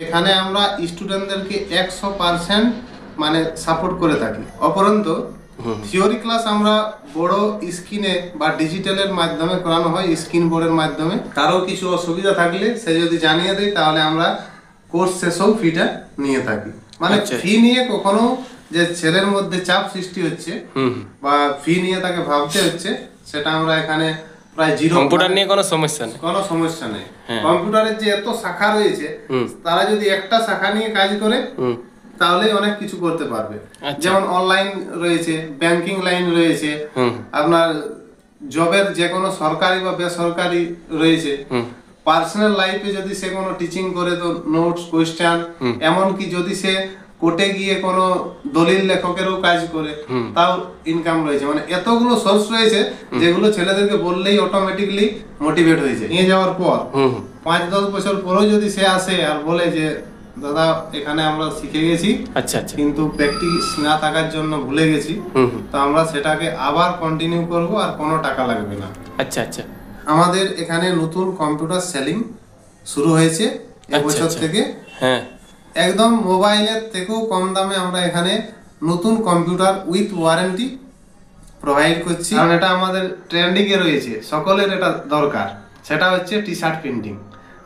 এখানে আমরা স্টুডেন্টদেরকে 100% মানে সাপোর্ট করে থাকি। অপরন্ত থিওরি ক্লাস আমরা বড় স্ক্রিনে বা ডিজিটালের মাধ্যমে করানো হয়, স্ক্রিন বোর্ডের মাধ্যমে। কারো কিছু অসুবিধা থাকলে সে যদি জানিয়ে দেয় তাহলে আমরা কোর্স শেষেও ফিটা নিয়ে থাকি। মানে ফি নিয়ে কখনো যে ছেলের মধ্যে চাপ সৃষ্টি হচ্ছে বা ফি নিয়ে তাকে ভাবতে হচ্ছে, সেটা আমরা এখানে প্রায় জিরো। কম্পিউটার নিয়ে কোনো সমস্যা নেই, কোনো সমস্যা নেই। কম্পিউটারের যে এত শাখা রয়েছে, তারা যদি একটা শাখা নিয়ে কাজ করে তাহলে অনেক কিছু করতে পারবে। যেমন অনলাইন রয়েছে, ব্যাংকিং লাইন রয়েছে, আপনার জবের যে কোনো সরকারি বা বেসরকারি রয়েছে। পার্সোনাল লাইফে যদি সে কোনো টিচিং করে তো নোটস, কোয়েশ্চেন, এমনকি যদি সে কোর্টে গিয়ে কোনো দলিল লেখকেরও কাজ করে তাও ইনকাম রয়েছে। মানে এতগুলো সোর্স রয়েছে যেগুলো ছেলেদেরকে বললেই অটোমেটিকলি মোটিভেট হয়েছে। নিয়ে যাওয়ার পর 5-10 বছর পরেও যদি সে আসে আর বলে যে দাদা এখানে আমরা শিখে গেছি, কিন্তু প্র্যাকটিস না থাকার জন্য ভুলে গেছি, তো আমরা সেটাকে আবার কন্টিনিউ করব আর কোনো টাকা লাগবে না। আমাদের এখানে নতুন কম্পিউটার সেলিং শুরু হয়েছে এবছর থেকে। একদম মোবাইলের থেকেও কম দামে আমরা এখানে নতুন কম্পিউটার উইথ ওয়ারেন্টি প্রোভাইড করছি। কারণ এটা আমাদের ট্রেন্ডিং এ রয়েছে, সকলের এটা দরকার। সেটা হচ্ছে টি শার্ট প্রিন্টিং।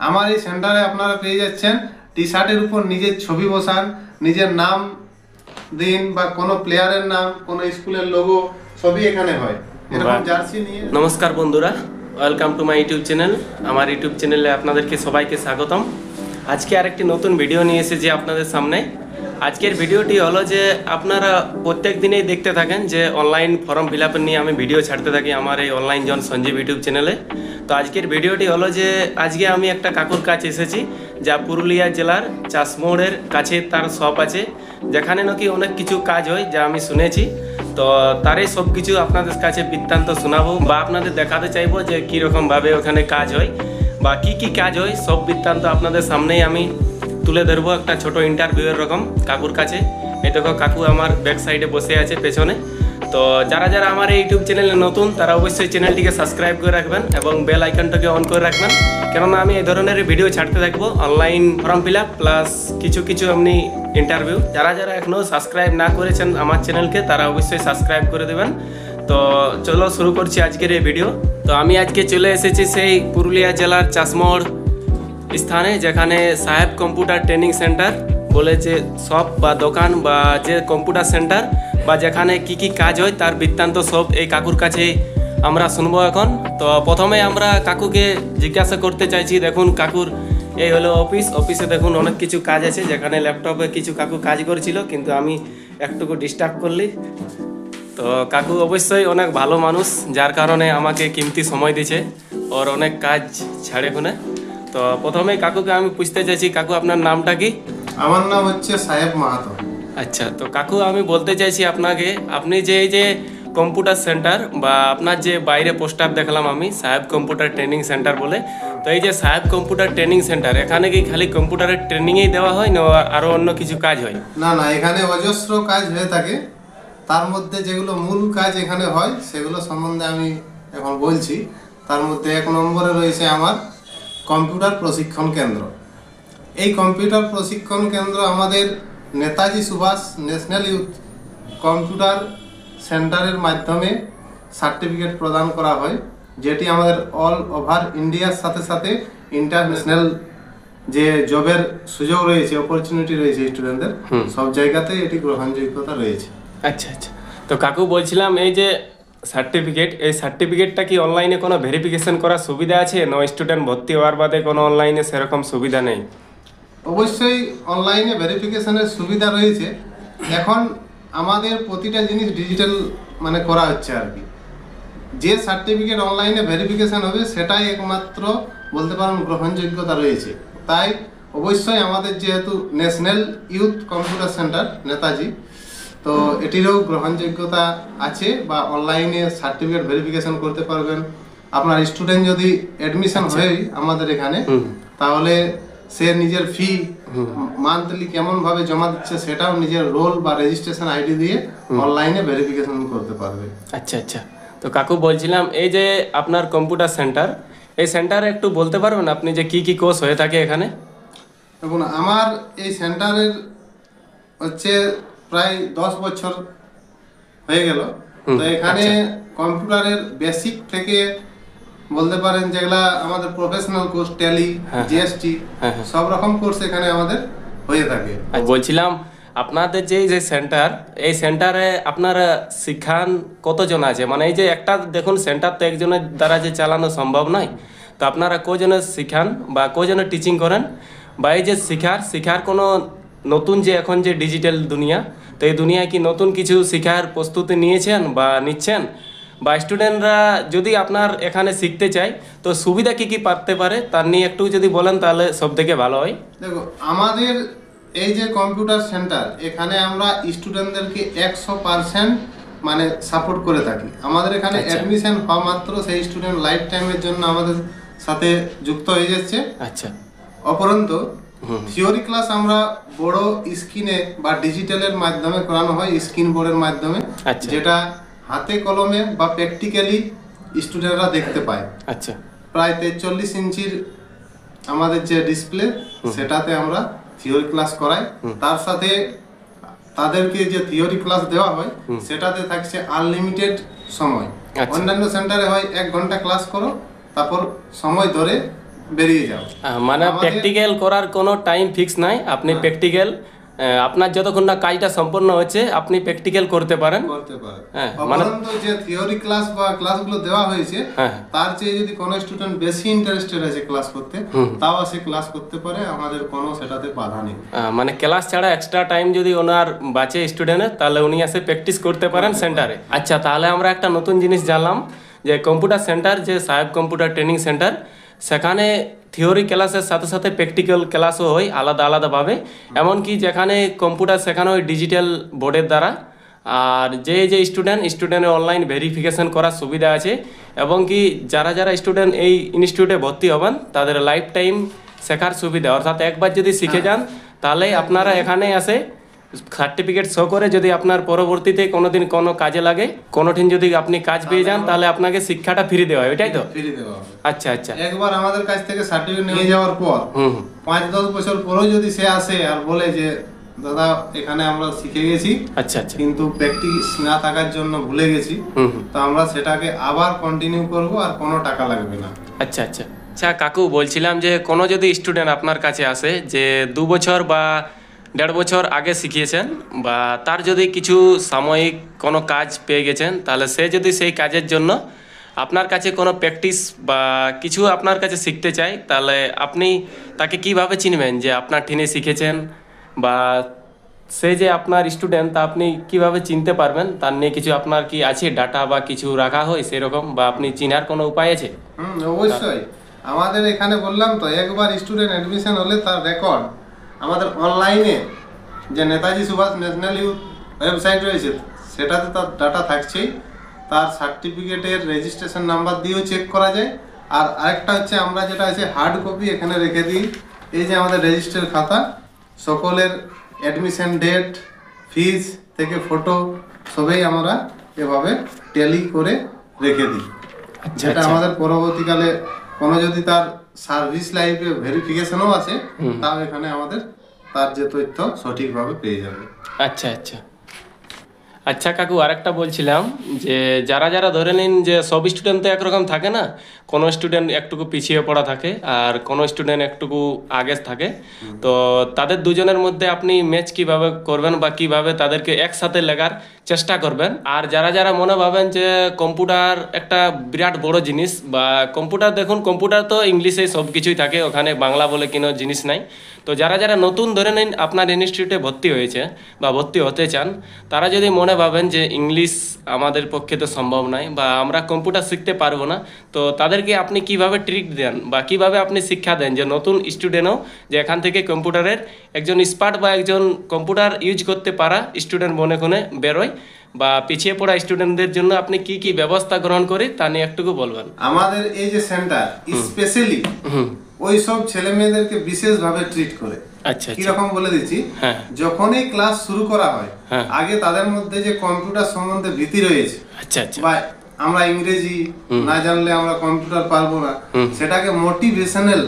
আমার এই সেন্টারে আপনারা পেয়ে যাচ্ছেন টি শার্টের উপর নিজের ছবি বসান, নিজের নাম দিন বা কোনো প্লেয়ারের নাম, কোনো স্কুলের লোগো, সবই এখানে হয়। এরকম জার্সি নিয়ে। নমস্কার বন্ধুরা, welcome to my YouTube channel. আমার ইউটিউব চ্যানেলে আপনাদেরকে সবাইকে স্বাগতম। আজকে আরেকটি নতুন ভিডিও নিয়ে এসেছি আপনাদের সামনে। আজকের ভিডিওটি হলো যে আপনারা প্রত্যেক দিনেই দেখতে থাকেন যে অনলাইন ফর্ম ফিল আপের নিয়ে আমি ভিডিও ছাড়তে থাকি আমার এই অনলাইন জন সঞ্জীব ইউটিউব চ্যানেলে। তো আজকের ভিডিওটি হলো যে আজকে আমি একটা কাকুর কাছে এসেছি, যা পুরুলিয়া জেলার চাষমোড়ের কাছে তার শপ আছে, যেখানে নাকি অনেক কিছু কাজ হয় যা আমি শুনেছি। তো তারই সব কিছু আপনাদের কাছে বৃত্তান্ত শোনাবো বা আপনাদের দেখাতে চাইবো যে কীরকমভাবে ওখানে কাজ হয় বা কি কি কাজ হয়, সব বৃত্তান্ত আপনাদের সামনেই আমি তুলে ধরবো একটা ছোট ইন্টারভিউয়ের রকম কাকুর কাছে। এই দেখো কাকু আমার ব্যাক সাইডে বসে আছে পেছনে। তো যারা যারা আমার এই ইউটিউব চ্যানেলে নতুন তারা অবশ্যই চ্যানেলটিকে সাবস্ক্রাইব করে রাখবেন এবং বেল আইকনটাকে অন করে রাখবেন, কেননা আমি এই ধরনের ভিডিও ছাড়তে থাকবো online form fill up plus কিছু এমনি ইন্টারভিউ। যারা যারা এখনও সাবস্ক্রাইব না করেছেন আমার চ্যানেলকে তারা অবশ্যই সাবস্ক্রাইব করে দেবেন। তো চলো শুরু করছি আজকের এই ভিডিও। তো আমি আজকে চলে এসেছি সেই পুরুলিয়া জেলার চাষমোড় স্থানে, যেখানে সাহেব কম্পিউটার ট্রেনিং সেন্টার বলে যে শপ বা দোকান বা যে কম্পিউটার সেন্টার বা যেখানে কি কি কাজ হয় তার বৃত্তান্ত সব এই কাকুর কাছে আমরা শুনবো এখন। তো প্রথমে আমরা কাকুকে জিজ্ঞাসা করতে চাইছি, দেখুন কাকুর এই হলো অফিসে দেখুন অনেক কিছু কাজ আছে, যেখানে ল্যাপটপে কিছু কাকু কাজ করেছিল কিন্তু আমি একটুকু ডিস্টার্ব করলি। তো কাকু অবশ্যই অনেক ভালো মানুষ, যার কারণে আমাকে কিমতি সময় দিয়েছে ওর অনেক কাজ ছাড়ে কোনে। তো প্রথমে কাকুকে আমি পুছতে চাইছি, কাকু আপনার নামটা কি? আমার নাম হচ্ছে সাহেব মাহাতো। আচ্ছা, তো কাকু আমি বলতে চাইছি আপনাকে, আপনি যে এই যে কম্পিউটার সেন্টার বা আপনার যে বাইরে পোস্টার দেখলাম আমি সাহেব কম্পিউটার ট্রেনিং সেন্টার বলে, তো এই যে সাহেব কম্পিউটার ট্রেনিং সেন্টার, এখানে কি খালি কম্পিউটারের ট্রেনিংই দেওয়া হয় না আরও অন্য কিছু কাজ হয়? না, এখানে অজস্র কাজ হয়ে থাকে। তার মধ্যে যেগুলো মূল কাজ এখানে হয় সেগুলো সম্বন্ধে আমি এখন বলছি। তার মধ্যে 1 নম্বরে রয়েছে আমার কম্পিউটার প্রশিক্ষণ কেন্দ্র। এই কম্পিউটার প্রশিক্ষণ কেন্দ্র আমাদের Netaji Subhas national youth computer সেন্টারের মাধ্যমে সার্টিফিকেট প্রদান করা হয়, যেটি আমাদের অল ওভার ইন্ডিয়ার সাথে সাথে ইন্টারন্যাশনাল যে জবের সুযোগ রয়েছে, অপরচুনিটি রয়েছে স্টুডেন্টদের, সব জায়গাতেই এটি গ্রহণযোগ্যতা রয়েছে। আচ্ছা, তো কাকু বলছিলাম এই যে এই সার্টিফিকেটটা কি অনলাইনে কোনো ভেরিফিকেশন করার সুবিধা আছে না স্টুডেন্ট ভর্তি হওয়ার বাদে কোনো অনলাইনে সেরকম সুবিধা নেই? অবশ্যই অনলাইনে ভেরিফিকেশনের সুবিধা রয়েছে। এখন আমাদের প্রতিটা জিনিস ডিজিটাল মানে করা হচ্ছে আর কি। যে সার্টিফিকেট অনলাইনে ভেরিফিকেশন হবে সেটাই একমাত্র বলতে পারেন গ্রহণযোগ্যতা রয়েছে। তাই অবশ্যই আমাদের যেহেতু national youth computer centre Netaji, তো এটিরও গ্রহণযোগ্যতা আছে বা অনলাইনে সার্টিফিকেট ভেরিফিকেশন করতে পারবেন। আপনার স্টুডেন্ট যদি অ্যাডমিশন হয় আমাদের এখানে, তাহলে সে নিজের ফি মান্থলি কেমনভাবে জমা দিচ্ছে সেটাও নিজের রোল বা রেজিস্ট্রেশন আইডি দিয়ে অনলাইনে ভেরিফিকেশন করতে পারবে। আচ্ছা, তো কাকু বলছিলাম এই যে আপনার কম্পিউটার সেন্টার, এই সেন্টারে একটু বলতে পারবেন আপনি যে কি কি কোর্স হয়ে থাকে এখানে? দেখুন আমার এই সেন্টারের হচ্ছে প্রায় 10 বছর হয়ে গেল। তো এখানে কম্পিউটারের বেসিক থেকে বলতে পারেন যেগুলা আমাদের প্রফেশনাল কোর্স, ট্যালি, জিএসটি, সব রকম কোর্স এখানে আমাদের হয়ে থাকে। বলছিলাম আপনাদের যে সেন্টার, এই সেন্টারে আপনারা শিখান কতজন আছে? মানে এই যে একটা দেখুন সেন্টার তো একজনের দ্বারা যে চালানো সম্ভব নয়, তো আপনারা কজনের শিখান বা কজনের টিচিং করেন, বা এই যে শিখার কোনো নতুন যে এখন যে ডিজিটাল দুনিয়া, তো এই দুনিয়ায় কি নতুন কিছু শিখার প্রস্তুতি নিয়েছেন বা নিচ্ছেন, বা স্টুডেন্টরা যদি আপনার এখানে শিখতে চায় তো সুবিধা কি পাতে পারে তার নিয়ে একটু যদি বলেন তাহলে সব থেকে ভালো হয়। দেখো আমাদের এই যে কম্পিউটার সেন্টার, এখানে আমরা স্টুডেন্টদেরকে 100% মানে সাপোর্ট করে থাকি। আমাদের এখানে অ্যাডমিশন হওয়া মাত্র সেই স্টুডেন্ট লাইফ টাইমের জন্য আমাদের সাথে যুক্ত হয়ে যাচ্ছে। আচ্ছা, অপরন্তু থিওরি ক্লাস আমরা বড় স্ক্রিনে বা ডিজিটালের মাধ্যমে করানো হয়, স্ক্রিন বোর্ডের মাধ্যমে, যেটা হাতে কলমে বা প্র্যাকটিক্যালি স্টুডেন্টরা দেখতে পায়। আচ্ছা, প্রায় 43 ইঞ্চির আমাদের যে ডিসপ্লে, সেটাতে আমরা থিওরি ক্লাস করাই। তার সাথে তাদেরকে যে থিওরি ক্লাস দেওয়া হয় সেটাতে থাকছে আনলিমিটেড সময়। অন্যান্য সেন্টারে হয় 1 ঘন্টা ক্লাস করো, তারপর সময় ধরে বেরিয়ে যাও। মানে প্র্যাকটিক্যাল করার কোনো টাইম ফিক্স নাই, আপনি প্র্যাকটিক্যাল আপনার যতক্ষণ না কাজটা সম্পূর্ণ হচ্ছে আপনি প্র্যাকটিক্যাল করতে পারেন। মানে যে থিওরি ক্লাস বা ক্লাসগুলো দেওয়া হয়েছে তার চেয়ে যদি কোনো স্টুডেন্ট বেশি ইন্টারেস্টেড আছে ক্লাস করতে, তাও সে ক্লাস করতে পারে, আমাদের কোনো সেটাতে বাধা নেই। মানে ক্লাস ছাড়া এক্সট্রা টাইম যদি ওনার বাঁচে স্টুডেন্টের, তাহলে উনি এসে প্র্যাকটিস করতে পারেন সেন্টারে। আচ্ছা, তাহলে আমরা একটা নতুন জিনিস জানলাম যে কম্পিউটার সেন্টার, যে সাহেব কম্পিউটার ট্রেনিং সেন্টার, সেখানে থিওরি ক্লাসের সাথে সাথে প্র্যাকটিক্যাল ক্লাসও হয় আলাদা আলাদাভাবে, এমনকি যেখানে কম্পিউটার শেখানো হয় ডিজিটাল বোর্ডের দ্বারা। আর যে স্টুডেন্টের অনলাইন ভেরিফিকেশন করার সুবিধা আছে, এবং কি যারা স্টুডেন্ট এই ইনস্টিটিউটে ভর্তি হবেন তাদের লাইফ টাইম শেখার সুবিধা, অর্থাৎ একবার যদি শিখে যান তাহলে আপনারা এখানে আসে সার্টিফিকেট শো করে, যদি আপনার পরবর্তীতে কোনোদিন কোনো কাজে লাগে, কোনোদিন যদি আপনি কাজ পেয়ে যান, তাহলে আপনাকে শিক্ষাটা ফ্রি দেওয়া হয়, ওইটাই তো? ফ্রি দেওয়া হবে। আচ্ছা আচ্ছা, একবার আমাদের কাছ থেকে সার্টিফিকেট নিয়ে যাওয়ার পর 5-10 বছর পরেও যদি সে আসে আর বলে যে দাদা এখানে আমরা শিখে গেছি, আচ্ছা আচ্ছা, কিন্তু প্র্যাকটিস না থাকার জন্য ভুলে গেছি, তো আমরা সেটাকে আবার কন্টিনিউ করব, আর কোনো টাকা লাগবে না। আচ্ছা আচ্ছা আচ্ছা কাকু, বলছিলাম যে কোনো যদি স্টুডেন্ট আপনার কাছে আসে যে 2 বছর বা 1.5 বছর আগে শিখিয়েছেন, বা তার যদি কিছু সাময়িক কোনো কাজ পেয়ে গেছেন, তাহলে সে যদি সেই কাজের জন্য আপনার কাছে কোনো প্র্যাকটিস বা কিছু আপনার কাছে শিখতে চায়, তাহলে আপনি তাকে কিভাবে চিনবেন যে আপনার ঠিনে শিখেছেন, বা সে যে আপনার স্টুডেন্ট তা আপনি কিভাবে চিনতে পারবেন? তার নিয়ে কিছু আপনার কি আছে ডাটা বা কিছু রাখা হয় সেরকম, বা আপনি চিনার কোনো উপায় আছে? অবশ্যই। আমাদের এখানে বললাম তো, একবার স্টুডেন্ট অ্যাডমিশন হলে তার রেকর্ড আমাদের অনলাইনে যে Netaji Subhas national youth website রয়েছে সেটাতে তার ডাটা থাকছেই। তার সার্টিফিকেটের রেজিস্ট্রেশন নাম্বার দিয়েও চেক করা যায়। আর আরেকটা হচ্ছে, আমরা যেটা আছে হার্ড কপি এখানে রেখে দিই, এই যে আমাদের রেজিস্টার খাতা, সকলের অ্যাডমিশন ডেট, ফিজ থেকে ফটো সবই আমরা এভাবে ট্যালি করে রেখে দিই, যেটা আমাদের পরবর্তীকালে কোনো যদি তার সার্ভিস লাইফে ভেরিফিকেশনও আছে, তাও এখানে আমাদের তার যে তথ্য সঠিকভাবে পেয়ে যাবে। আচ্ছা আচ্ছা আচ্ছা কাকু, আরেকটা বলছিলাম যে যারা ধরে নিন যে সব স্টুডেন্ট তো একরকম থাকে না, কোনো স্টুডেন্ট একটুকু পিছিয়ে পড়া থাকে আর কোনো স্টুডেন্ট একটুকু আগে থাকে, তো তাদের দুজনের মধ্যে আপনি ম্যাচ কিভাবে করবেন বা কিভাবে তাদেরকে একসাথে লেগার চেষ্টা করবেন? আর যারা মনে ভাবেন যে কম্পিউটার একটা বিরাট বড় জিনিস, বা কম্পিউটার, দেখুন কম্পিউটার তো ইংলিশে সব কিছুই থাকে, ওখানে বাংলা বলে কোনো জিনিস নাই, তো যারা নতুন ধরে নিন আপনার ইনস্টিটিউটে ভর্তি হয়েছে বা ভর্তি হতে চান, তারা যদি মনে ভাবেন যে ইংলিশ আমাদের পক্ষে তো সম্ভব নয় বা আমরা কম্পিউটার শিখতে পারবো না, তো তাদেরকে আপনি কিভাবে ট্রিট দেন বা কিভাবে আপনি শিক্ষা দেন যে নতুন স্টুডেন্টও যে এখান থেকে কম্পিউটারের একজন এক্সপার্ট বা একজন কম্পিউটার ইউজ করতে পারা স্টুডেন্ট মনে কোনে বেরোয়, বা পিছিয়ে পড়া স্টুডেন্টদের জন্য আপনি কি ব্যবস্থা গ্রহণ করি তা নিয়ে একটু বলবেন? আমাদের এই যে সেন্টার স্পেশালি ওই সব ছেলে মেয়েদেরকে বিশেষভাবে ট্রিট করে। আচ্ছা, কিরকম বলে দিচ্ছি, যখনই ক্লাস শুরু করা হয় আগে তাদের মধ্যে যে কম্পিউটার সম্বন্ধে ভীতি রয়েছে, আচ্ছা আচ্ছা, বা আমরা ইংরেজি না জানলে আমরা কম্পিউটার পারবো না, সেটাকে মোটিভেশনাল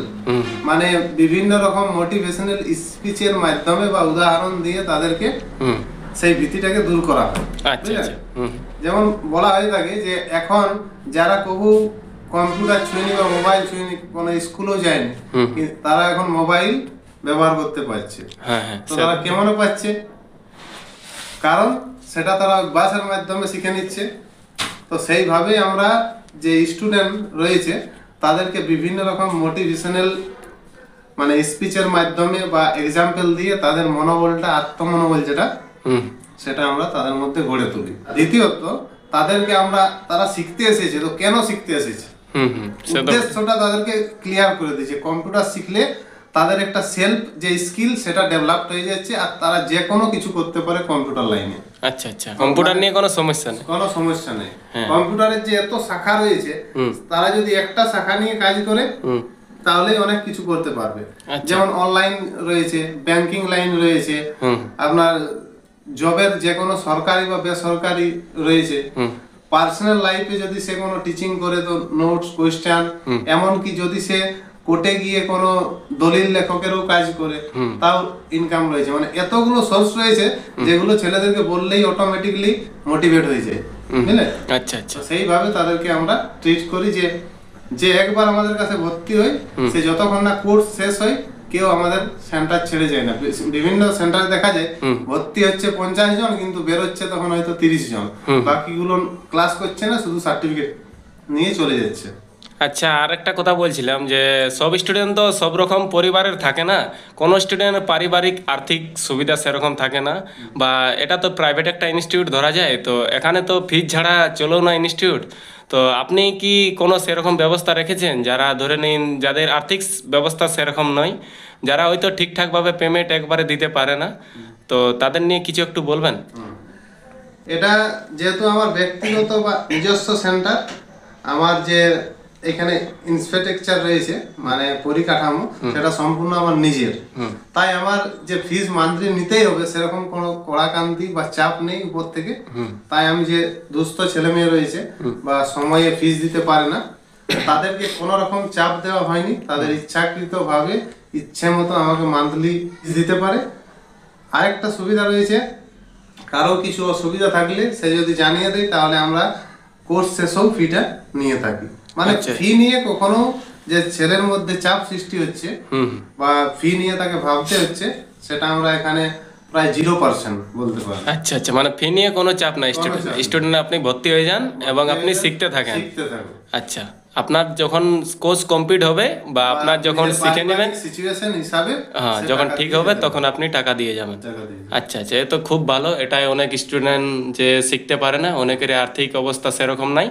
মানে বিভিন্ন রকম মোটিভেশনাল স্পিচের মাধ্যমে বা উদাহরণ দিয়ে তাদেরকে সেই ভীতিটাকে দূর করা হয়। যেমন বলা হয়ে থাকে যে এখন যারা কবু কম্পিউটার ছুঁয়নি বা মোবাইল ছুঁয়নি, কোনো স্কুলেও যায়নি, তারা এখন মোবাইল ব্যবহার করতে পারছে। তো তারা কেমন পাচ্ছে? কারণ সেটা তারা অভ্যাসের মাধ্যমে শিখে নিচ্ছে। তো সেইভাবে আমরা যে স্টুডেন্ট রয়েছে তাদেরকে বিভিন্ন রকম মোটিভেশনাল মানে স্পিচের মাধ্যমে বা এক্সাম্পল দিয়ে তাদের মনোবলটা, আত্মমনোবল যেটা, সেটা আমরা তাদের মধ্যে গড়ে তুলি। দ্বিতীয়ত তাদেরকে আমরা, তারা শিখতে এসেছে, তো কেন শিখতে এসেছে উদ্দেশ্যটা তাদেরকে ক্লিয়ার করে দিয়েছে। কম্পিউটার শিখলে তাদের একটা সেলফ যে স্কিল সেটা ডেভেলপড হয়ে যাচ্ছে, আর তারা যে কোনো কিছু করতে পারে কম্পিউটার লাইনে। আচ্ছা আচ্ছা, কম্পিউটার নিয়ে কোনো সমস্যা নেই, কোনো সমস্যা নেই। কম্পিউটারের যে এত শাখা রয়েছে, তারা যদি একটা শাখা নিয়ে কাজ করে তাহলে অনেক কিছু করতে পারবে। যেমন অনলাইন রয়েছে, ব্যাংকিং লাইন রয়েছে, আপনার জবের যে কোনো সরকারি বা বেসরকারি রয়েছে, পার্সোনাল লাইফে যদি সে কোনো টিচিং করে তো নোটস, কোয়েশ্চেন, এমনকি যদি সে কোর্টে গিয়ে কোনো দলিল লেখকেরও কাজ করে তাও ইনকাম রয়েছে। মানে এতগুলো সোর্স রয়েছে যেগুলো ছেলেদেরকে বললেই অটোমেটিকলি মোটিভেট হয়ে যায়, বুঝলে? আচ্ছা আচ্ছা, সেইভাবে তাদেরকে আমরা ট্রিট করি যে যে একবার আমাদের কাছে ভর্তি হয় সে যতক্ষণ না কোর্স শেষ হয় কেউ আমাদের সেন্টার ছেড়ে যায় না। বিভিন্ন সেন্টারে দেখা যায় ভর্তি হচ্ছে 50 জন, কিন্তু বেরোচ্ছে তখন হয়তো 30 জন, বাকিগুলো ক্লাস করছে না, শুধু সার্টিফিকেট নিয়ে চলে যাচ্ছে। আচ্ছা, আর একটা কথা বলছিলাম যে সব স্টুডেন্ট তো সব রকম পরিবারের থাকে না, কোনো স্টুডেন্টের পারিবারিক আর্থিক সুবিধা সেরকম থাকে না, বা এটা তো প্রাইভেট একটা ইনস্টিটিউট ধরা যায়, তো এখানে তো ফিজ ছাড়া চলেও না ইনস্টিটিউট। তো আপনি কি কোনো সেরকম ব্যবস্থা রেখেছেন যারা ধরে নিন যাদের আর্থিক ব্যবস্থা সেরকম নয়, যারা হয়তো ঠিকঠাকভাবে পেমেন্ট একবারে দিতে পারে না, তো তাদের নিয়ে কিছু একটু বলবেন? এটা যেহেতু আমার ব্যক্তিগত বা নিজস্ব সেন্টার, আমার যে এখানে ইনফ্রাস্ট্রাকচার রয়েছে মানে পরিকাঠামো, সেটা সম্পূর্ণ আমার নিজের, তাই আমার যে ফিজ মান্থলি নিতেই হবে সেরকম কোনো কড়াকান্তি বা চাপ নেই উপর থেকে। তাই আমি যে দুস্থ ছেলে মেয়ে রয়েছে বা সময়ে ফিজ দিতে পারে না, তাদেরকে কোনো রকম চাপ দেওয়া হয়নি। তাদের ইচ্ছাকৃত ভাবে ইচ্ছে মতো আমাকে মান্থলি ফিজ দিতে পারে। আরেকটা সুবিধা রয়েছে, কারো কিছু অসুবিধা থাকলে সে যদি জানিয়ে দেয় তাহলে আমরা কোর্স শেষেও ফিটা নিয়ে থাকি। মানে ফি নিয়ে কখনো যে ছেলের মধ্যে চাপ সৃষ্টি হচ্ছে বা ফি নিয়ে তাকে ভাবতে হচ্ছে, সেটা আমরা এখানে প্রায় 0% বলতে পারি। আচ্ছা আচ্ছা, মানে ফি নিয়ে কোনো চাপ নাই, স্টুডেন্ট আপনি ভর্তি হয়ে যান এবং আপনি শিখতে থাকেন। আচ্ছা, আপনার যখন কোর্স কমপ্লিট হবে বা আপনার যখন শিখে নেবেন সিচুয়েশন হিসাবে, হ্যাঁ, যখন ঠিক হবে তখন আপনি টাকা দিয়ে যাবেন। আচ্ছা আচ্ছা, এ তো খুব ভালো। এটাই অনেক স্টুডেন্ট যে শিখতে পারে না, অনেকের আর্থিক অবস্থা সেরকম নাই,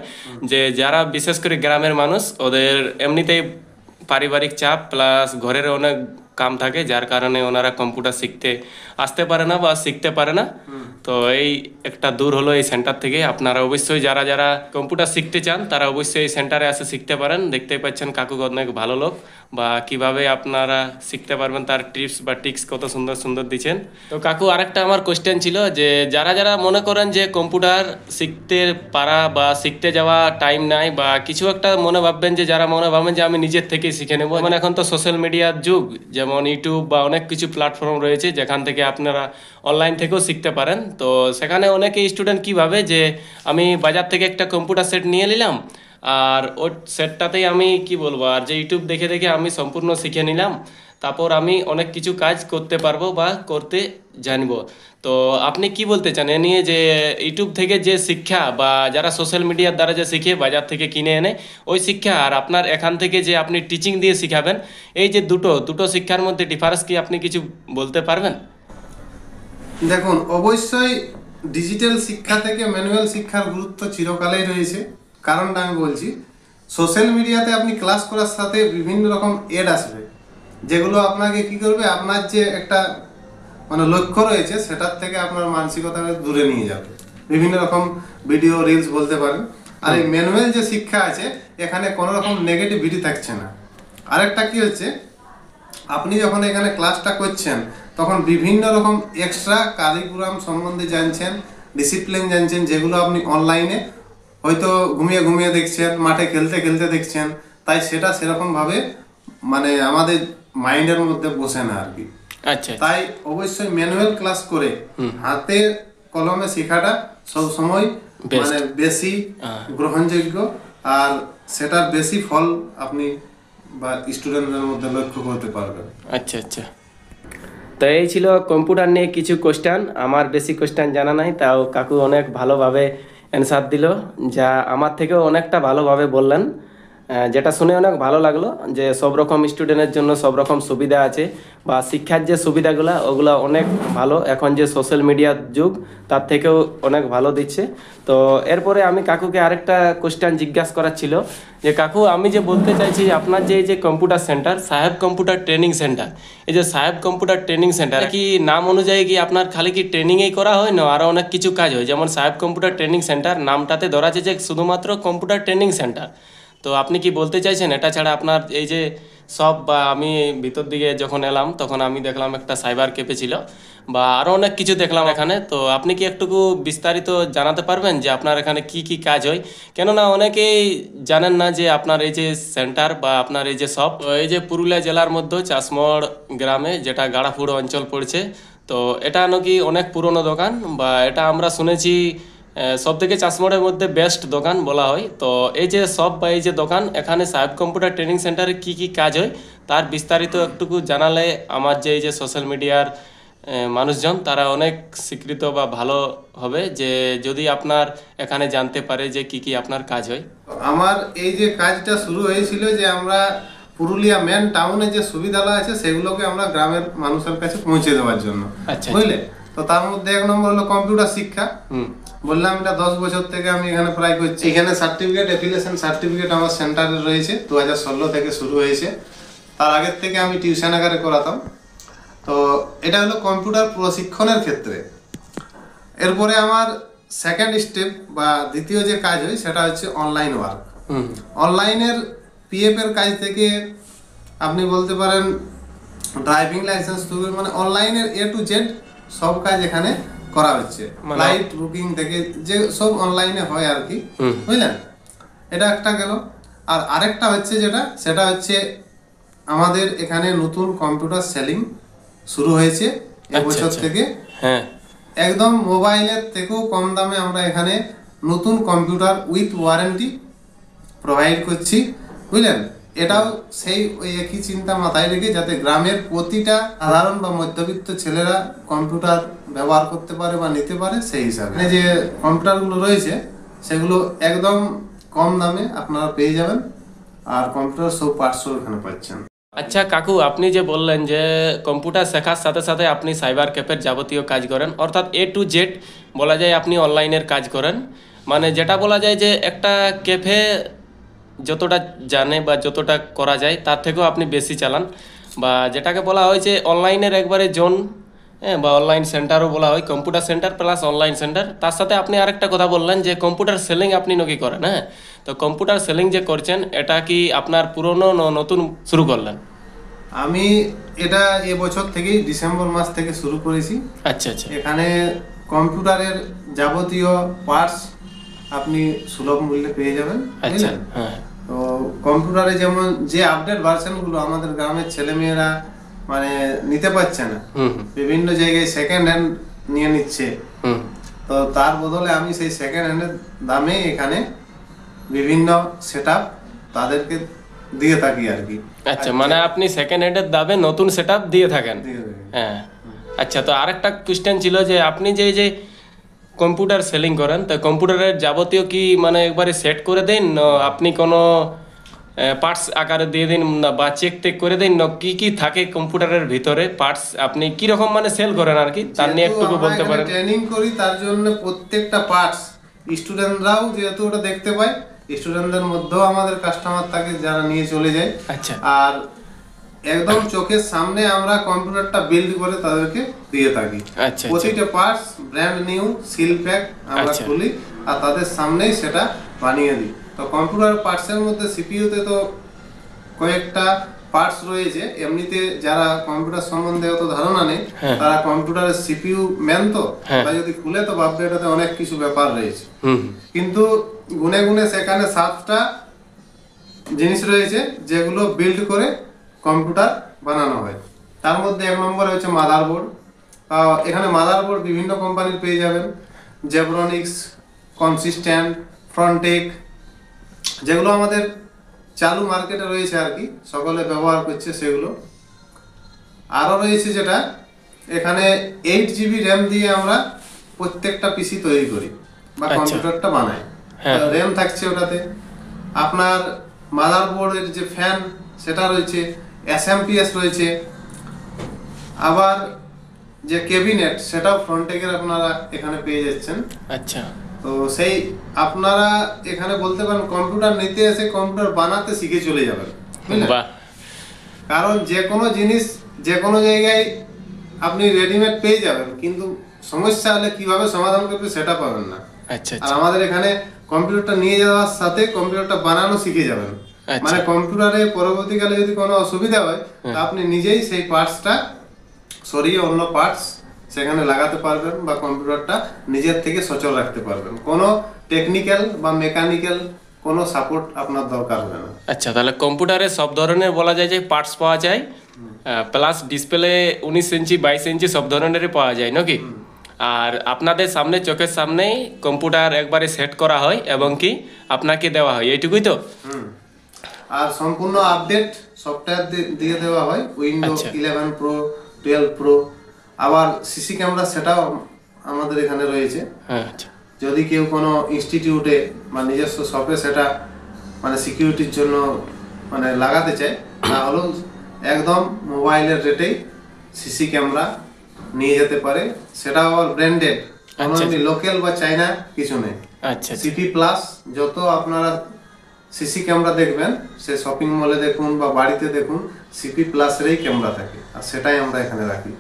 যে যারা বিশেষ করে গ্রামের মানুষ ওদের এমনিতেই পারিবারিক চাপ প্লাস ঘরের অনেক কাম থাকে, যার কারণে ওনারা কম্পিউটার শিখতে আসতে পারে না বা শিখতে পারে না। তো এই একটা দূর হলো এই সেন্টার থেকে। আপনারা অবশ্যই যারা যারা কম্পিউটার শিখতে চান তারা অবশ্যই এই সেন্টারে এসে শিখতে পারেন। দেখতেই পাচ্ছেন কাকু অনেক ভালো লোক, বা কিভাবে আপনারা শিখতে পারবেন তার টিপস বা টিক্স কত সুন্দর সুন্দর দিচ্ছেন। তো কাকু, আরেকটা আমার কোশ্চেন ছিল যে যারা যারা মনে করেন যে কম্পিউটার শিখতে পারা বা শিখতে যাওয়া টাইম নাই বা কিছু একটা মনে ভাববেন, যে যারা মনে ভাববেন যে আমি নিজের থেকেই শিখে নেবো, মানে এখন তো সোশ্যাল মিডিয়ার যুগ, যেমন ইউটিউব বা অনেক কিছু প্ল্যাটফর্ম রয়েছে যেখান থেকে আপনারা অনলাইন থেকেও শিখতে পারেন। তো সেখানে অনেকে স্টুডেন্ট কী ভাবে যে আমি বাজার থেকে একটা কম্পিউটার সেট নিয়ে নিলাম, আর ওই সেটটাতেই আমি কি বলবো, আর যে ইউটিউব দেখে দেখে আমি সম্পূর্ণ শিখে নিলাম, তারপর আমি অনেক কিছু কাজ করতে পারবো বা করতে জানবো। তো আপনি কি বলতে চান এ নিয়ে, যে ইউটিউব থেকে যে শিক্ষা বা যারা সোশ্যাল মিডিয়ার দ্বারা যে শিখে বাজার থেকে কিনে এনে ওই শিক্ষা, আর আপনার এখান থেকে যে আপনি টিচিং দিয়ে শিখাবেন, এই যে দুটো শিক্ষার মধ্যে ডিফারেন্স কি আপনি কিছু বলতে পারবেন? দেখুন, অবশ্যই ডিজিটাল শিক্ষা থেকে ম্যানুয়াল শিক্ষার গুরুত্ব চিরকালেই রয়েছে। কারণটা আমি বলছি, সোশ্যাল মিডিয়াতে আপনি ক্লাস করার সাথে বিভিন্ন রকম এড আসবে, যেগুলো আপনাকে কি করবে, আপনার যে একটা মানে লক্ষ্য রয়েছে সেটার থেকে আপনার মানসিকতাকে দূরে নিয়ে যাবে। বিভিন্ন রকম ভিডিও, রিলস বলতে পারেন। আর এই ম্যানুয়াল যে শিক্ষা আছে এখানে কোনো রকম নেগেটিভিটি থাকছে না। আরেকটা কি হচ্ছে, আপনি যখন এখানে ক্লাসটা করছেন তখন বিভিন্ন রকম এক্সট্রা কারিকুলাম সম্বন্ধে জানছেন, ডিসিপ্লিন জানছেন, যেগুলো আপনি অনলাইনে হয়তো ঘুমিয়ে ঘুমিয়ে দেখছেন, মাঠে খেলতে খেলতে দেখছেন, তাই সেটা সেরকম ভাবে মানে আমাদের মাইন্ডের মধ্যে বসে না আর কি। আচ্ছা, তাই অবশ্যই ম্যানুয়াল ক্লাস করে হাতে কলমে শেখাটা সব সময় মানে বেশি গ্রহণযোগ্য, আর সেটার বেশি ফল আপনি বা স্টুডেন্টদের মধ্যে লক্ষ্য করতে পারবেন। আচ্ছা আচ্ছা, তো এই ছিল কম্পিউটার নিয়ে কিছু কোশ্চেন। আমার বেশি কোশ্চেন জানা নাই, তাও কাকু অনেক ভালোভাবে অ্যান্সার দিল, যা আমার থেকেও অনেকটা ভালোভাবে বললেন, যেটা শুনে অনেক ভালো লাগলো যে সব রকম স্টুডেন্টের জন্য সব রকম সুবিধা আছে, বা শিক্ষার যে সুবিধাগুলো ওগুলো অনেক ভালো। এখন যে সোশ্যাল মিডিয়ার যুগ, তার থেকেও অনেক ভালো দিচ্ছে। তো এরপরে আমি কাকুকে আরেকটা কোশ্চেন জিজ্ঞাসা করার ছিল যে কাকু, আমি যে বলতে চাইছি আপনার যে এই যে কম্পিউটার সেন্টার, সাহেব কম্পিউটার ট্রেনিং সেন্টার, এই যে সাহেব কম্পিউটার ট্রেনিং সেন্টার কি নাম অনুযায়ী কি আপনার খালি কি ট্রেনিংই করা হয় না আরও অনেক কিছু কাজ হয়? যেমন সাহেব কম্পিউটার ট্রেনিং সেন্টার নামটাতে ধরা আছে যে শুধুমাত্র কম্পিউটার ট্রেনিং সেন্টার, তো আপনি কি বলতে চাইছেন এটা ছাড়া আপনার এই যে সব, বা আমি ভিতর দিকে যখন এলাম তখন আমি দেখলাম একটা সাইবার ক্যাফে ছিল, বা আরও অনেক কিছু দেখলাম এখানে, তো আপনি কি একটুকু বিস্তারিত জানাতে পারবেন যে আপনার এখানে কি কি কাজ হয়? কেননা অনেকেই জানেন না যে আপনার এই যে সেন্টার বা আপনার এই যে সব, এই যে পুরুলিয়া জেলার মধ্যে চাষমড় গ্রামে, যেটা গাড়াফুড় অঞ্চল পড়ছে, তো এটা নাকি অনেক পুরনো দোকান, বা এটা আমরা শুনেছি সব থেকে চাষমড়ের মধ্যে বেস্ট দোকান বলা হয়। তো এই যে সব বা এই যে দোকান, এখানে সাহেব কম্পিউটার ট্রেনিং সেন্টারে কি কি কাজ হয় তার বিস্তারিত একটুকু জানালে আমার যে এই যে সোশ্যাল মিডিয়ার মানুষজন তারা অনেক স্বীকৃত বা ভালো হবে, যে যদি আপনার এখানে জানতে পারে যে কি কি আপনার কাজ হয়। আমার এই যে কাজটা শুরু হয়েছিল যে আমরা পুরুলিয়া মেন টাউনে যে সুবিধাগুলো আছে সেগুলোকে আমরা গ্রামের মানুষের কাছে পৌঁছে দেওয়ার জন্য, বুঝলে। তো তার মধ্যে এক নম্বর হলো কম্পিউটার শিক্ষা। বললাম এটা 10 বছর থেকে আমি এখানে প্রায় করছি। এখানে সার্টিফিকেট, অ্যাফিলিয়েশন সার্টিফিকেট আমার সেন্টারে রয়েছে, 2016 থেকে শুরু হয়েছে। তার আগের থেকে আমি টিউশন আকারে করাতাম। তো এটা হলো কম্পিউটার প্রশিক্ষণের ক্ষেত্রে। এরপরে আমার সেকেন্ড স্টেপ বা দ্বিতীয় যে কাজ হয় সেটা হচ্ছে অনলাইন ওয়ার্ক। অনলাইনের পিএফ এর কাজ থেকে আপনি বলতে পারেন ড্রাইভিং লাইসেন্স, মানে অনলাইনের A to Z সব কাজ এখানে করা হচ্ছে। ফ্লাইট বুকিং থেকে যে সব অনলাইনে হয় আর কি, বুঝলেন। এটা একটা গেল। আর আরেকটা হচ্ছে সেটা হচ্ছে আমাদের এখানে নতুন কম্পিউটার সেলিং শুরু হয়েছে এবছর থেকে। একদম মোবাইলের থেকেও কম দামে আমরা এখানে নতুন কম্পিউটার উইথ ওয়ারেন্টি প্রোভাইড করছি, বুঝলেন। এটাও সেই ওই একই চিন্তা মাথায় রেখে যাতে গ্রামের প্রতিটা সাধারণ বা মধ্যবিত্ত ছেলেরা কম্পিউটার ব্যবহার করতে পারে বা নিতে পারে, সেই হিসাবে যে কম্পিউটারগুলো রয়েছে সেগুলো একদম কম দামে আপনারা পেয়ে যাবেন, আর কম্পিউটার সব পার্টসও এখানে পাচ্ছেন। আচ্ছা কাকু, আপনি যে বললেন যে কম্পিউটার শেখার সাথে সাথে আপনি সাইবার ক্যাফের যাবতীয় কাজ করেন, অর্থাৎ A to Z বলা যায় আপনি অনলাইনের কাজ করেন, মানে যেটা বলা যায় যে একটা ক্যাফে যতটা জানে বা যতটা করা যায় তার থেকেও আপনি বেশি চালান, বা যেটাকে বলা হয় যে অনলাইনের একবারে জোন, বা অনলাইন সেন্টারও বলা হয়, computer centre plus online centre. তার সাথে আপনি আরেকটা কথা বললেন যে কম্পিউটার সেলিং আপনি নাকি করেন। হ্যাঁ, তো কম্পিউটার সেলিং যে করছেন এটা কি আপনার পুরনো নতুন শুরু করলেন? আমি এটা এবছর থেকেই ডিসেম্বর মাস থেকে শুরু করেছি। আচ্ছা আচ্ছা। এখানে কম্পিউটারের যাবতীয় পার্টস আপনি সুলভ মূল্যে পেয়ে যাবেন। আচ্ছা, হ্যাঁ। তো কম্পিউটারে যেমন যে আপডেট ভার্সনগুলো আমাদের গ্রামের ছেলেমেয়েরা মানে নিতে পারছে না, বিভিন্ন জায়গায় সেকেন্ড হ্যান্ড নিয়ে নিচ্ছে, তো তার বদলে আমি সেই সেকেন্ড হ্যান্ডের দামে এখানে বিভিন্ন সেটআপ তাদেরকে দিয়ে থাকি আর কি। আচ্ছা, মানে আপনি সেকেন্ড হ্যান্ডের দামে নতুন সেটআপ দিয়ে থাকেন। হ্যাঁ, আচ্ছা। তো আরেকটা কোশ্চেন ছিল যে আপনি যে কম্পিউটার সেলিং করেন, তো কম্পিউটারের যাবতীয় কি মানে একবারে সেট করে দেন, আপনি কোনো পার্টস আকারে দিয়ে দিন বা চেক টেক করে দিন, কি কি থাকে কম্পিউটারের ভিতরে পার্টস, আপনি কি রকম মানে সেল করেন আর কি, তার নিয়ে একটু বলতে পারেন? ট্রেনিং করি, তার জন্য প্রত্যেকটা পার্টস স্টুডেন্টরাও যেহেতু ওটা দেখতে পায়, স্টুডেন্টদের মধ্যেও আমাদের কাস্টমার থাকে যারা নিয়ে চলে যায়। আচ্ছা। আর একদম চোখের সামনে আমরা কম্পিউটারটা বিল্ড করে তাদেরকে দিয়ে থাকি। আচ্ছা, প্রতিটা parts brand new seal pack আমরা খুলি আর তাদের সামনেই সেটা বানিয়ে দিই। তো কম্পিউটার পার্টসের মধ্যে সিপিইউতে তো কয়েকটা পার্টস রয়েছে। এমনিতে যারা কম্পিউটার সম্বন্ধে অত ধারণা নেই তারা কম্পিউটারের সিপিইউ মেন তো তারা যদি খুলে তো ভাববে এটাতে অনেক কিছু ব্যাপার রয়েছে, কিন্তু গুনে গুনে সেখানে 7টা জিনিস রয়েছে যেগুলো বিল্ড করে কম্পিউটার বানানো হয়। তার মধ্যে 1 নম্বরে হচ্ছে মাদারবোর্ড। এখানে মাদারবোর্ড বিভিন্ন কোম্পানির পেয়ে যাবেন, জেব্রনিক্স, কনসিস্ট্যান্ট, ফ্রন্টেক, যেগুলো আমাদের চালু মার্কেটে রয়েছে আর কি, সকলে ব্যবহার করছে সেগুলো। আরও রয়েছে যেটা এখানে 8 জিবি র্যাম দিয়ে আমরা প্রত্যেকটা পিসি তৈরি করি বা কম্পিউটারটা বানাই। র্যাম থাকছে ওটাতে। আপনার মাদারবোর্ডের যে ফ্যান সেটা রয়েছে, এসএমপিএস রয়েছে, আবার যে ক্যাবিনেট সেটাও ফ্রন্টেকের আপনারা এখানে পেয়ে যাচ্ছেন। আচ্ছা, তো সেই আপনারা এখানে বলতে পারেন কম্পিউটার নিতে এসে কম্পিউটার বানাতে শিখে চলে যাবেন, বুঝলেন? কারণ যে কোনো জিনিস যে কোনো জায়গায় আপনি রেডিমেড পেয়ে যাবেন, কিন্তু সমস্যা হলে কিভাবে সমাধান করবে সেটা পাবেন না। আচ্ছা, আর আমাদের এখানে কম্পিউটারটা নিয়ে যাওয়ার সাথে কম্পিউটারটা বানানো শিখে যাবেন। মানে কম্পিউটারে পরবর্তীকালে যদি কোনো অসুবিধা হয় তা আপনি নিজেই সেই পার্টসটা সরিয়ে অন্য পার্টস সেখানে লাগাতে পারবেন বা কম্পিউটারটা নিজের থেকে সচল রাখতে পারবেন। কোনো টেকনিক্যাল বা মেকানিক্যাল কোনো সাপোর্ট আপনার দরকার হবে না। আচ্ছা, তাহলে কম্পিউটারে সব ধরনের বলা যায় যে পার্টস পাওয়া যায়, প্লাস ডিসপ্লে 19 ইঞ্চি 22 ইঞ্চি সব ধরনেরই পাওয়া যায় নাকি? আর আপনাদের সামনে চোখের সামনেই কম্পিউটার একবারে সেট করা হয় এবং কি আপনাকে দেওয়া হয়, এইটুকুই তো? আর সম্পূর্ণ আপডেট সফটওয়্যার দিয়ে দেওয়া হয়, উইন্ডোজ 11 প্রো, 12 প্রো। আবার সিসি ক্যামেরা সেটাও আমাদের এখানে রয়েছে। যদি কেউ কোনো ইনস্টিটিউটে বা নিজস্ব শপে সেটা মানে সিকিউরিটির জন্য মানে লাগাতে চায়, তাহলেও একদম মোবাইলের রেটেই সিসি ক্যামেরা নিয়ে যেতে পারে। সেটাও আবার ব্র্যান্ডেড, লোকাল বা চাইনা কিছু নেই। সিপি প্লাস যত আপনারা সিসি ক্যামেরা দেখবেন, সে শপিং মলে দেখুন বা বাড়িতে দেখুন, সিপি প্লাসেরই ক্যামেরা থাকে, আর সেটাই আমরা এখানে রাখি।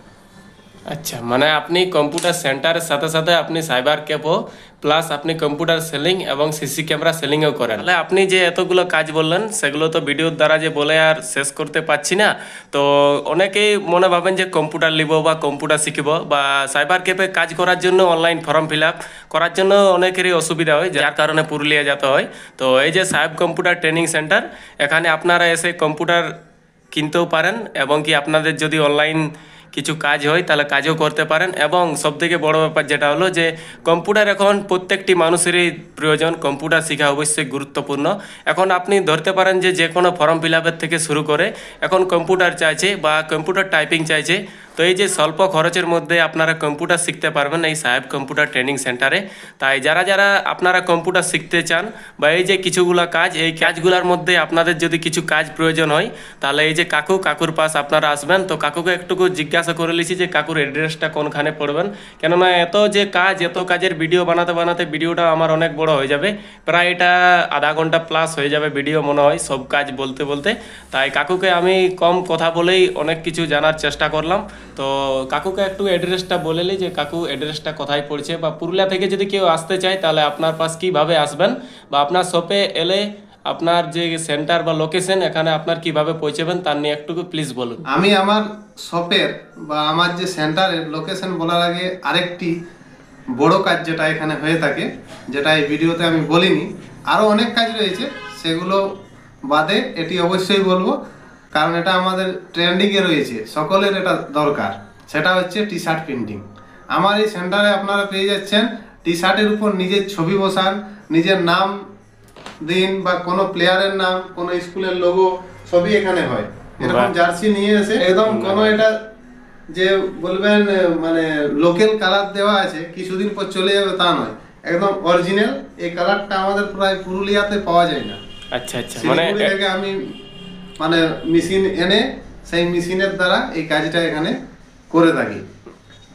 আচ্ছা, মানে আপনি কম্পিউটার সেন্টারের সাথে সাথে আপনি সাইবার ক্যাফও প্লাস আপনি কম্পিউটার সেলিং এবং সিসি ক্যামেরা সেলিংও করেন। তাহলে আপনি যে এতগুলো কাজ বললেন সেগুলো তো ভিডিওর দ্বারা যে বলে আর শেষ করতে পারছি না। তো অনেকেই মনে ভাবেন যে কম্পিউটার নিব বা কম্পিউটার শিখব বা সাইবার ক্যাফে কাজ করার জন্য অনলাইন ফর্ম ফিল আপ করার জন্য অনেকেরই অসুবিধা হয়, যার কারণে পুরুলিয়া যেতে হয়। তো এই যে সাহেব কম্পিউটার ট্রেনিং সেন্টার, এখানে আপনারা এসে কম্পিউটার কিনতেও পারেন এবং কি আপনাদের যদি অনলাইন কিছু কাজ হয় তাহলে কাজও করতে পারেন। এবং সবথেকে বড় ব্যাপার যেটা হলো যে কম্পিউটার এখন প্রত্যেকটি মানুষেরই প্রয়োজন, কম্পিউটার শেখা অবশ্যই গুরুত্বপূর্ণ। এখন আপনি ধরতে পারেন যে কোনো ফর্ম ফিল আপের থেকে শুরু করে এখন কম্পিউটার চাইছে বা কম্পিউটার টাইপিং চাইছে। তো এই যে স্বল্প খরচের মধ্যে আপনারা কম্পিউটার শিখতে পারবেন এই সাহেব কম্পিউটার ট্রেনিং সেন্টারে। তাই যারা আপনারা কম্পিউটার শিখতে চান বা এই যে কিছুগুলো কাজ, এই কাজগুলোর মধ্যে আপনাদের যদি কিছু কাজ প্রয়োজন হয় তাহলে এই যে কাকুর পাশ আপনারা আসবেন। তো কাকুকে একটুকু জিজ্ঞাসা করে নিয়েছি যে কাকুর অ্যাড্রেসটা কোনখানে পড়বেন, কেননা এত কাজের ভিডিও বানাতে ভিডিওটা আমার অনেক বড় হয়ে যাবে, প্রায় এটা আধা ঘন্টা প্লাস হয়ে যাবে ভিডিও মনে হয় সব কাজ বলতে। তাই কাকুকে আমি কম কথা বলেই অনেক কিছু জানার চেষ্টা করলাম। তো কাকুকে একটু অ্যাড্রেসটা বলেলি যে কাকু অ্যাড্রেসটা কোথায় পড়ছে, বা পুরুলিয়া থেকে যদি কেউ আসতে চায় তাহলে আপনার পাশ কিভাবে আসবেন, বা আপনার শপে এলে আপনার যে সেন্টার বা লোকেশন এখানে আপনার কিভাবে পৌঁছাবেন তার নিয়ে একটু প্লিজ বলুন। আমি আমার শপের বা আমার যে সেন্টারের লোকেশন বলার আগে আরেকটি বড় কাজ যেটা এখানে হয়ে থাকে, যেটা এই ভিডিওতে আমি বলিনি, আরও অনেক কাজ রয়েছে, সেগুলো বাদে এটি অবশ্যই বলবো, কারণ এটা আমাদের ট্রেন্ডিংয়ে রয়েছে, সকলের এটা দরকার। সেটা হচ্ছে টি শার্ট প্রিন্টিং। আমার এই সেন্টারে আপনারা পেয়ে যাচ্ছেন টি শার্টের উপর নিজের ছবি বসান, নিজের নাম দিন বা কোনো প্লেয়ারের নাম, কোনো স্কুলের লোগো সবই এখানে হয়। এরকম জার্সি নিয়ে এসে একদম কোনো এটা যে বলবেন মানে লোকাল কালার দেওয়া আছে কিছুদিন পর চলে যাবে তা নয়, একদম অরিজিনাল। এই কালারটা আমাদের প্রায় পুরুলিয়াতে পাওয়া যায় না। আচ্ছা, মানে আমি মানে মেশিন এনে সেই মেশিনের দ্বারা এই কাজটা এখানে করে থাকি।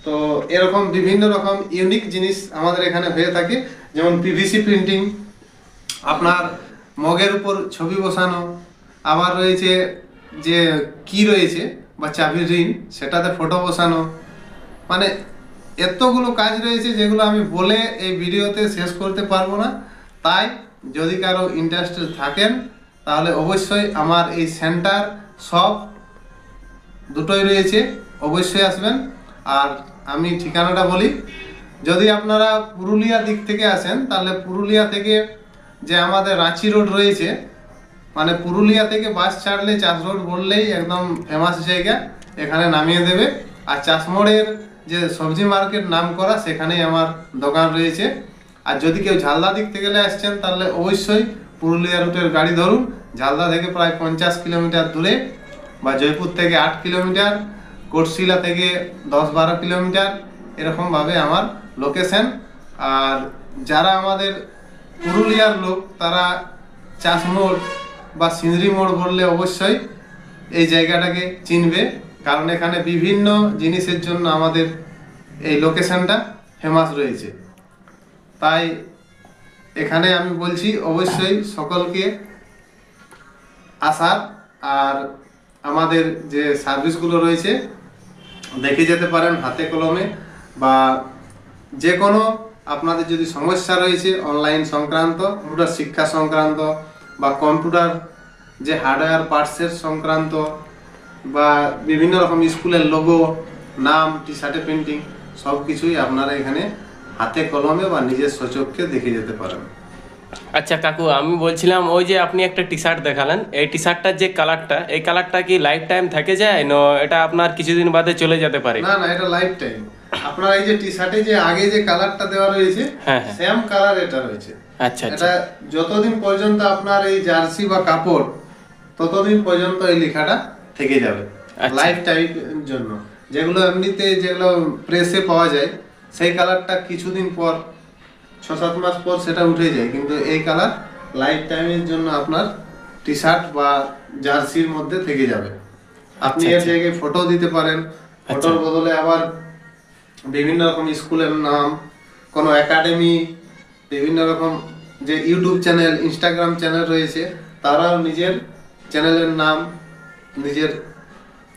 তো এরকম বিভিন্ন রকম ইউনিক জিনিস আমাদের এখানে হয়ে থাকে, যেমন পিভিসি প্রিন্টিং, আপনার মগের উপর ছবি বসানো, আবার রয়েছে যে কি রয়েছে বা চাবির রিং সেটাতে ফটো বসানো, মানে এতগুলো কাজ রয়েছে যেগুলো আমি বলে এই ভিডিওতে শেষ করতে পারবো না। তাই যদি কারো ইন্টারেস্টেড থাকেন তাহলে অবশ্যই আমার এই সেন্টার সব দুটোই রয়েছে, অবশ্যই আসবেন। আর আমি ঠিকানাটা বলি, যদি আপনারা পুরুলিয়া দিক থেকে আসেন তাহলে পুরুলিয়া থেকে যে আমাদের রাঁচি রোড রয়েছে, মানে পুরুলিয়া থেকে বাস ছাড়লে চাষ রোড বললেই একদম ফেমাস জায়গা, এখানে নামিয়ে দেবে। আর চাষমোড়ের যে সবজি মার্কেট নাম করা, সেখানেই আমার দোকান রয়েছে। আর যদি কেউ ঝালদা দিক থেকে আসছেন তাহলে অবশ্যই পুরুলিয়া রুটের গাড়ি ধরুন। ঝালদা থেকে প্রায় 50 কিলোমিটার দূরে, বা জয়পুর থেকে 8 কিলোমিটার, কোটশিলা থেকে 10-12 কিলোমিটার, এরকমভাবে আমার লোকেশন। আর যারা আমাদের পুরুলিয়ার লোক তারা চাষমোড় বা সিন্দ্রি মোড় বললে অবশ্যই এই জায়গাটাকে চিনবে, কারণ এখানে বিভিন্ন জিনিসের জন্য আমাদের এই লোকেশনটা ফেমাস রয়েছে। তাই এখানে আমি বলছি অবশ্যই সকলকে আসার। আর আমাদের যে সার্ভিসগুলো রয়েছে দেখে যেতে পারেন হাতে কলমে, বা যে কোনো আপনাদের যদি সমস্যা রয়েছে অনলাইন সংক্রান্ত, কম্পিউটার শিক্ষা সংক্রান্ত, বা কম্পিউটার যে হার্ডওয়্যার পার্টসের সংক্রান্ত, বা বিভিন্ন রকম স্কুলের লোগো, নাম, টি শার্টে প্রিন্টিং, সব কিছুই আপনারা এখানে হাতে কলমে বা নিজের সচক্ষে দেখে যেতে পারেন। আচ্ছা কাকু, আমি বলছিলাম ওই যে আপনি একটা টি শার্ট দেখালেন, এই টি শার্টটার যে কালারটা, এই কালারটা কি লাইফ টাইম থেকে যায় না এটা আপনার কিছুদিন বাদে চলে যেতে পারে? না, এটা লাইফ টাইম। আপনার এই যে টি শার্টে যে আগে যে কালারটা দেওয়া রয়েছে, সেম কালার এটা রয়েছে। আচ্ছা, এটা যতদিন পর্যন্ত আপনার এই জার্সি বা কাপড়, ততদিন পর্যন্ত এই লেখাটা থেকে যাবে লাইফ টাইমের জন্য। যেগুলো এমনিতে যেগুলো প্রেসে পাওয়া যায়, সেই কালারটা কিছুদিন পর, 6-7 মাস পর সেটা উঠে যায়, কিন্তু এই কালার লাইফ টাইমের জন্য আপনার টি শার্ট বা জার্সির মধ্যে থেকে যাবে। আপনি এর জায়গায় ফটো দিতে পারেন, ফটোর বদলে আবার বিভিন্ন রকম স্কুলের নাম, কোনো একাডেমি, বিভিন্ন রকম যে ইউটিউব চ্যানেল, ইনস্টাগ্রাম চ্যানেল রয়েছে, তারাও নিজের চ্যানেলের নাম নিজের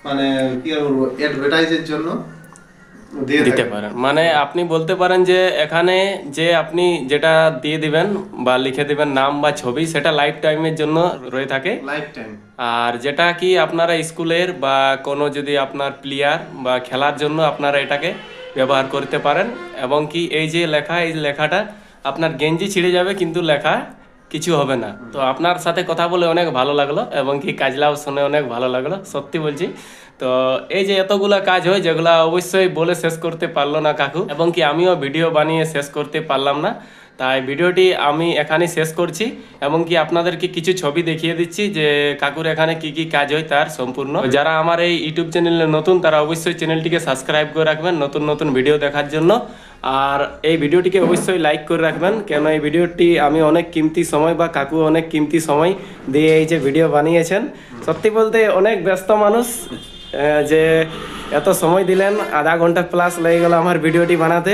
মানে কি বলবো অ্যাডভার্টাইজের জন্য দিতে পারেন। মানে আপনি বলতে পারেন যে এখানে যে আপনি যেটা দিয়ে দিবেন বা লিখে দিবেন নাম বা ছবি, সেটা লাইফ টাইমের জন্য রয়ে থাকে, লাইফ টাইম। আর যেটা কি আপনারা স্কুলের বা কোনো যদি আপনার প্লেয়ার বা খেলার জন্য আপনারা এটাকে ব্যবহার করতে পারেন। এবং কি এই যে লেখা, এই লেখাটা আপনার গেঞ্জি ছিঁড়ে যাবে কিন্তু লেখা কিছু হবে না। তো আপনার সাথে কথা বলে অনেক ভালো লাগলো, এবং কি কাজলাও শুনে অনেক ভালো লাগলো, সত্যি বলছি। তো এই যে এতগুলা কাজ হয় যেগুলা অবশ্যই বলে শেষ করতে পারলো না কাকু, এবং কি আমিও ভিডিও বানিয়ে শেষ করতে পারলাম না। তাই ভিডিওটি আমি এখানে শেষ করছি, এবং কি আপনাদেরকে কিছু ছবি দেখিয়ে দিচ্ছি যে কাকুর এখানে কি কি কাজ হয় তার সম্পূর্ণ। যারা আমার এই ইউটিউব চ্যানেলে নতুন, তারা অবশ্যই চ্যানেলটিকে সাবস্ক্রাইব করে রাখবেন নতুন নতুন ভিডিও দেখার জন্য। আর এই ভিডিওটিকে অবশ্যই লাইক করে রাখবেন, কেন এই ভিডিওটি আমি অনেক কিমতি সময় বা কাকু অনেক কিমতি সময় দিয়ে এই যে ভিডিও বানিয়েছেন। সত্যি বলতে অনেক ব্যস্ত মানুষ, যে এত সময় দিলেন, আধা ঘন্টা প্লাস লেগে গেল আমার ভিডিওটি বানাতে।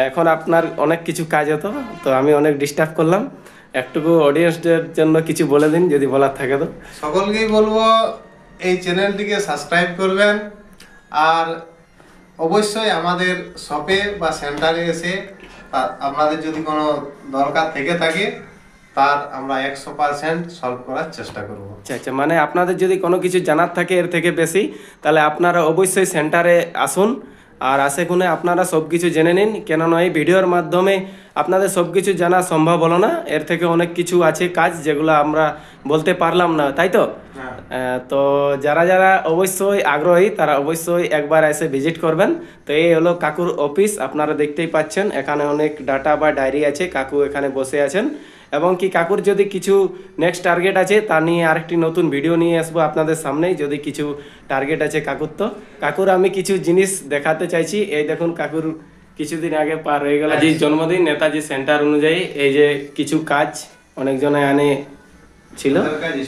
এখন আপনার অনেক কিছু কাজ হতো, তো আমি অনেক ডিস্টার্ব করলাম। একটুকু অডিয়েন্সদের জন্য কিছু বলে দিন যদি বলার থাকে তো। সকলকেই বলবো এই চ্যানেলটিকে সাবস্ক্রাইব করবেন, আর অবশ্যই আমাদের শপে বা সেন্টারে এসে আপনাদের যদি কোনো দরকার থেকে থাকে তার আমরা 100% সলভ করার চেষ্টা করব। আচ্ছা, মানে আপনাদের যদি কোনো কিছু জানার থাকে এর থেকে বেশি, তাহলে আপনারা অবশ্যই সেন্টারে আসুন, আর আশেকুনে আপনারা সব কিছু জেনে নিন। কেননা এই ভিডিওর মাধ্যমে আপনাদের সব কিছু জানা সম্ভব হলো না, এর থেকে অনেক কিছু আছে কাজ যেগুলো আমরা বলতে পারলাম না, তাই তো? তো যারা যারা অবশ্যই আগ্রহী তারা অবশ্যই একবার এসে ভিজিট করবেন। তো এই হলো কাকুর অফিস, আপনারা দেখতেই পাচ্ছেন এখানে অনেক ডাটা বা ডায়েরি আছে, কাকু এখানে বসে আছেন। এবং কি কাকুর যদি কিছু নেক্সট টার্গেট আছে তা নিয়ে আরেকটি নতুন ভিডিও নিয়ে আসবো আপনাদের সামনেই, যদি কিছু টার্গেট আছে কাকুর। তো কাকুর আমি কিছু জিনিস দেখাতে চাইছি। এই দেখুন কাকুর কিছুদিন আগে পার হয়ে গেল আজ জন্মদিন, নেতাজি সেন্টার অনুযায়ী এই যে কিছু কাজ অনেকজনে আনে ছিল,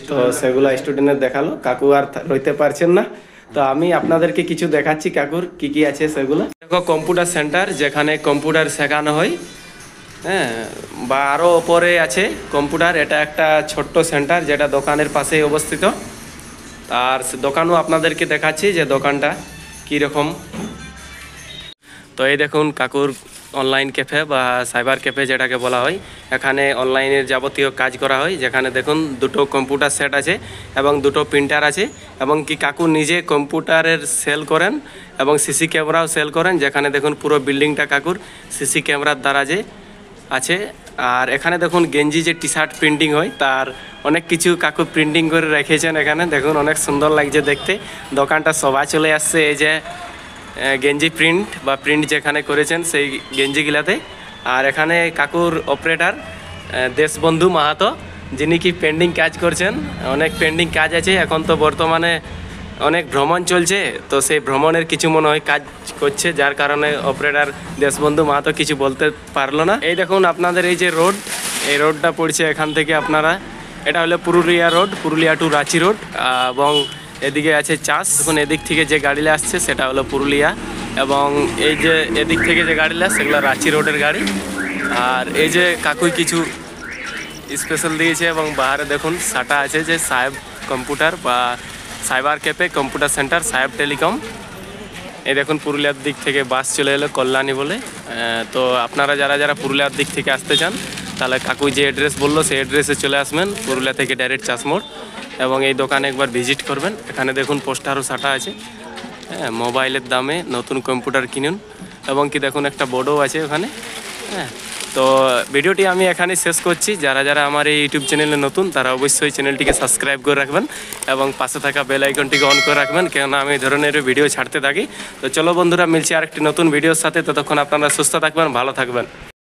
তো সেগুলো স্টুডেন্টের দেখালো। কাকু আর রইতে পারছেন না, তো আমি আপনাদেরকে কিছু দেখাচ্ছি কাকুর কি কি আছে সেগুলো। দেখো কম্পিউটার সেন্টার, যেখানে কম্পিউটার শেখানো হয়, হ্যাঁ, বা আরও ওপরে আছে কম্পিউটার। এটা একটা ছোট্ট সেন্টার যেটা দোকানের পাশেই অবস্থিত। আর দোকানও আপনাদেরকে দেখাচ্ছি যে দোকানটা কীরকম। তো এই দেখুন কাকুর অনলাইন ক্যাফে বা সাইবার ক্যাফে যেটাকে বলা হয়। এখানে অনলাইনের যাবতীয় কাজ করা হয়, যেখানে দেখুন দুটো কম্পিউটার সেট আছে এবং দুটো প্রিন্টার আছে, এবং কি কাকু নিজে কম্পিউটারের সেল করেন এবং সিসি ক্যামেরাও সেল করেন, যেখানে দেখুন পুরো বিল্ডিংটা কাকুর সিসি ক্যামেরার দ্বারা যে আছে। আর এখানে দেখুন গেঞ্জি যে টি শার্ট প্রিন্টিং হয় তার অনেক কিছু কাকু প্রিন্টিং করে রেখেছেন। এখানে দেখুন অনেক সুন্দর লাগছে দেখতে। দোকানটা সবাই চলে আসছে এই যে গেঞ্জি প্রিন্ট বা প্রিন্ট যেখানে করেছেন সেই গেঞ্জিগুলাতে। আর এখানে কাকুর অপারেটর দেশবন্ধু মাহাতো, যিনি কি পেন্ডিং কাজ করছেন। অনেক পেন্ডিং কাজ আছে, এখন তো বর্তমানে অনেক ভ্রমণ চলছে, তো সেই ভ্রমণের কিছু মনে হয় কাজ করছে, যার কারণে অপারেটর দেশবন্ধু মাহাতো কিছু বলতে পারলো না। এই দেখুন আপনাদের এই যে রোড, এই রোডটা পড়ছে এখান থেকে আপনারা, এটা হলো Purulia road, Purulia to Ranchi road, এবং এদিকে আছে চাষ। এখন এদিক থেকে যে গাড়িলে আসছে সেটা হলো পুরুলিয়া, এবং এই যে এদিক থেকে যে গাড়িলে সেগুলো রাঁচি রোডের গাড়ি। আর এই যে কাকুই কিছু স্পেশাল দিয়েছে, এবং বাইরে দেখুন সাটা আছে যে সাহেব কম্পিউটার বা সাইবার ক্যাফে কম্পিউটার সেন্টার সাহেব টেলিকম। এই দেখুন পুরুলিয়ার দিক থেকে বাস চলে এলো কল্যাণী বলে। তো আপনারা যারা যারা পুরুলিয়ার দিক থেকে আসতে চান তাহলে কাকুই যে অ্যাড্রেস বললো সেই অ্যাড্রেসে চলে আসবেন, পুরুলিয়া থেকে ডাইরেক্ট চাষমোড়, এবং এই দোকানে একবার ভিজিট করবেন। এখানে দেখুন পোস্টারও সাটা আছে, হ্যাঁ, মোবাইলের দামে নতুন কম্পিউটার কিনুন, এবং কি দেখুন একটা বোর্ডও আছে ওখানে। হ্যাঁ, তো ভিডিওটি আমি এখানে শেষ করছি। যারা যারা আমার এই ইউটিউব চ্যানেলে নতুন তারা অবশ্যই চ্যানেলটিকে সাবস্ক্রাইব করে রাখবেন এবং পাশে থাকা বেল আইকনটিকে অন করে রাখবেন, কেননা আমি এই ধরনের ভিডিও ছাড়তে থাকি। তো চলো বন্ধুরা, মিলছি আরেকটি নতুন ভিডিওর সাথে। ততক্ষণ আপনারা সুস্থ থাকবেন, ভালো থাকবেন।